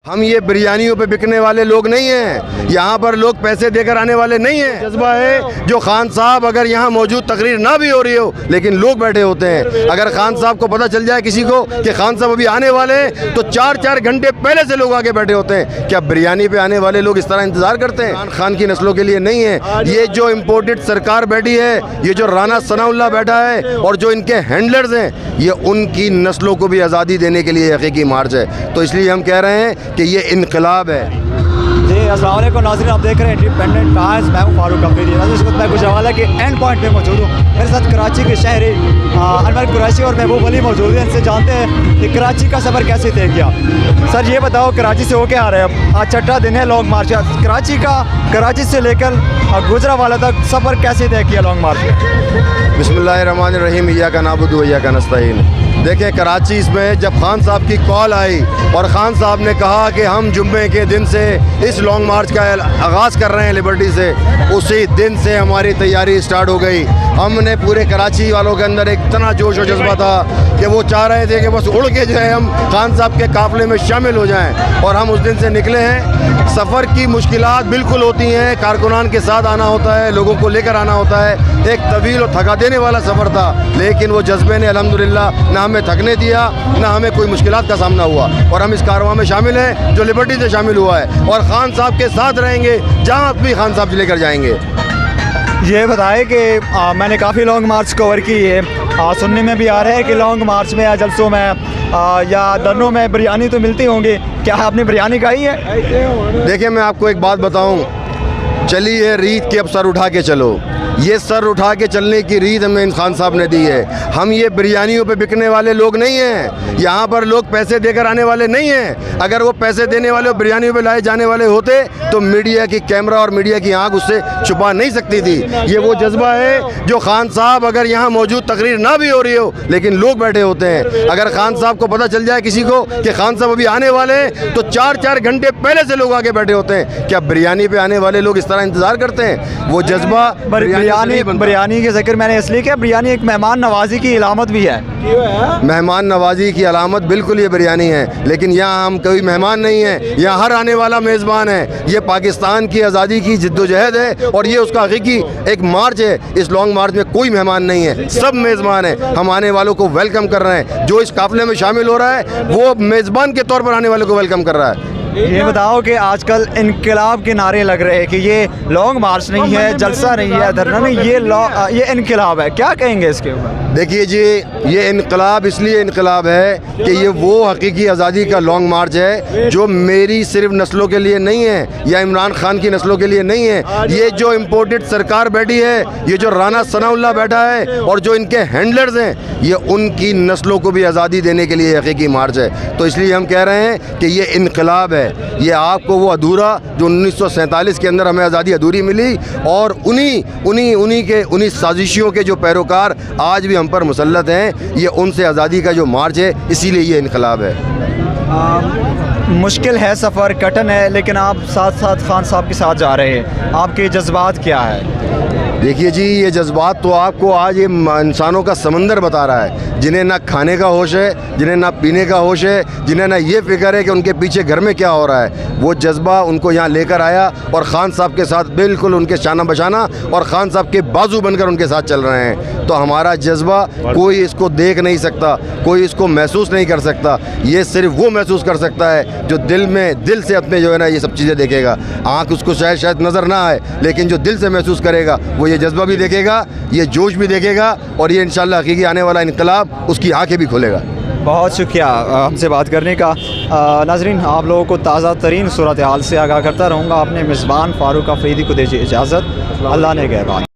हम ये बिरयानियों पे बिकने वाले लोग नहीं हैं, यहाँ पर लोग पैसे देकर आने वाले नहीं हैं। जज्बा है जो खान साहब अगर यहाँ मौजूद तकरीर ना भी हो रही हो लेकिन लोग बैठे होते हैं। अगर खान साहब को पता चल जाए किसी को कि खान साहब अभी आने वाले हैं तो 4-4 घंटे पहले से लोग आगे बैठे होते हैं। क्या बिरयानी पे आने वाले लोग इस तरह इंतजार करते हैं? इमरान खान की नस्लों के लिए नहीं है। ये जो इम्पोर्टेड सरकार बैठी है, ये जो राना सनाउल्लाह बैठा है और जो इनके हैंडलर्स हैं, ये उनकी नस्लों को भी आज़ादी देने के लिए हकीकी मार्च है। तो इसलिए हम कह रहे हैं कि ये इनकलाब है। जी अस्सलाम वालेकुम नाज़रीन, आप देख रहे हैं इंडिपेंडेंट टाइम्स। मैं हूं फारूक अफरीदी। इस वक्त मैं गुजरावाला के एंड पॉइंट पे मौजूद हूँ। मेरे साथ कराची के शहरी अनवर कुरैशी और महबूब अली मौजूद हैं। इनसे जानते हैं कि कराची का सफ़र कैसे तय किया। सर ये बताओ, कराची से होके आ रहे हैं, आज छठा दिन है लॉन्ग मार्च का। कराची से लेकर गुजरावाला तक सफ़र कैसे तय किया लॉन्ग मार्च में? बिस्मिल्लाहिर्रहमानिर्रहीम, इय्याका नअबुदु व इय्याका नस्तईन। देखें, कराची इसमें जब खान साहब की कॉल आई और खान साहब ने कहा कि हम जुम्मे के दिन से इस लॉन्ग मार्च का आगाज़ कर रहे हैं लिबर्टी से, उसी दिन से हमारी तैयारी स्टार्ट हो गई। हमने पूरे कराची वालों के अंदर एक इतना जोश और जज्बा था कि वो चाह रहे थे कि बस उड़ के जो है हम खान साहब के काफ़िले में शामिल हो जाएं। और हम उस दिन से निकले हैं। सफ़र की मुश्किलात बिल्कुल होती हैं, कारकुनान के साथ आना होता है, लोगों को लेकर आना होता है। एक तवील और थका देने वाला सफ़र था, लेकिन वो जज्बे ने अल्हम्दुलिल्लाह ना हमें थकने दिया, ना हमें कोई मुश्किलात का सामना हुआ। और हम इस कारवां में शामिल हैं जो लिबर्टी से शामिल हुआ है, और ख़ान साहब के साथ रहेंगे जहाँ भी ख़ान साहब लेकर जाएंगे। ये बताएं कि मैंने काफ़ी लॉन्ग मार्च कवर की है। सुनने में भी आ रहा है कि लॉन्ग मार्च में या जलसों में या धरनों में बिरयानी तो मिलती होंगी। क्या आपने बिरयानी खाई है? देखिए, मैं आपको एक बात बताऊं, चली है रीत के अब सर उठा के चलो। ये सर उठा के चलने की रीत हमें खान साहब ने दी है। हम ये बिरयानियों पे बिकने वाले लोग नहीं हैं, यहाँ पर लोग पैसे देकर आने वाले नहीं हैं। अगर वो पैसे देने वाले और बिरयानियों पे लाए जाने वाले होते तो मीडिया की कैमरा और मीडिया की आंख उससे छुपा नहीं सकती थी। ये वो जज्बा है जो खान साहब अगर यहाँ मौजूद तकरीर ना भी हो रही हो लेकिन लोग बैठे होते हैं। अगर खान साहब को पता चल जाए किसी को कि खान साहब अभी आने वाले हैं तो 4-4 घंटे पहले से लोग आगे बैठे होते हैं। क्या बिरयानी पे आने वाले लोग इस तरह इंतजार करते हैं? वो जज्बा बिरयानी के जिक्र मैंने इसलिए किया, बिरयानी एक मेहमान नवाजी की इलामत भी है। मेहमान नवाजी की अलामत बिल्कुल ये बिरयानी है, लेकिन यहाँ हम कोई मेहमान नहीं हैं, यहाँ हर आने वाला मेज़बान है। ये पाकिस्तान की आज़ादी की जिद्दोजहद है और ये उसका हकीकी एक मार्च है। इस लॉन्ग मार्च में कोई मेहमान नहीं है, सब मेज़बान है। हम आने वालों को वेलकम कर रहे हैं। जो इस काफ़िले में शामिल हो रहा है वो मेज़बान के तौर पर आने वालों को वेलकम कर रहा है। ये बताओ कि आजकल इनकलाब के नारे लग रहे हैं कि ये लॉन्ग मार्च नहीं है, जलसा नहीं है, धरना नहीं, ये इनकलाब है। क्या कहेंगे इसके ऊपर? देखिए जी, ये इनकलाब इसलिए इनकलाब है कि ये वो हकीकी आज़ादी का लॉन्ग मार्च है जो मेरी सिर्फ नस्लों के लिए नहीं है या इमरान खान की नस्लों के लिए नहीं है। ये जो इम्पोर्टेड सरकार बैठी है, ये जो राना सनाउल्लाह बैठा है और जो इनके हैंडलर्स हैं, ये उनकी नस्लों को भी आज़ादी देने के लिए हकीकी मार्च है। तो इसलिए हम कह रहे हैं कि ये इनकलाब है। ये आपको वो अधूरा जो 1947 के अंदर हमें आज़ादी अधूरी मिली और उन्हीं साजिशों के जो पैरोकार आज भी हम पर मुसल्लत हैं, ये उनसे आज़ादी का जो मार्च है, इसीलिए ये इनकलाब है। मुश्किल है सफ़र, कठिन है, लेकिन आप साथ साथ खान साहब के साथ जा रहे हैं। आपके जज्बात क्या है? देखिए जी, ये जज्बात तो आपको आज ये इंसानों का समंदर बता रहा है, जिन्हें ना खाने का होश है, जिन्हें ना पीने का होश है, जिन्हें ना ये फिक्र है कि उनके पीछे घर में क्या हो रहा है। वो जज्बा उनको यहाँ लेकर आया और ख़ान साहब के साथ बिल्कुल उनके शाना बशाना और ख़ान साहब के बाजू बनकर उनके साथ चल रहे हैं। तो हमारा जज्बा कोई इसको देख नहीं सकता, कोई इसको महसूस नहीं कर सकता। ये सिर्फ वो महसूस कर सकता है जो दिल से अपने जो है ना ये सब चीज़ें देखेगा। आँख उसको शायद नज़र ना आए, लेकिन जो दिल से महसूस करेगा वो ये जज्बा भी देखेगा, ये जोश भी देखेगा और ये इंशाअल्लाह हकीकी आने वाला इनकलाब उसकी आंखें भी खोलेगा। बहुत शुक्रिया हमसे बात करने का। नाज़रीन, आप लोगों को ताज़ा तरीन सूरत हाल से आगाह करता रहूँगा। अपने मेज़बान फ़ारूक अफरीदी को दीजिए इजाज़त। अल्लाह ने कहबान।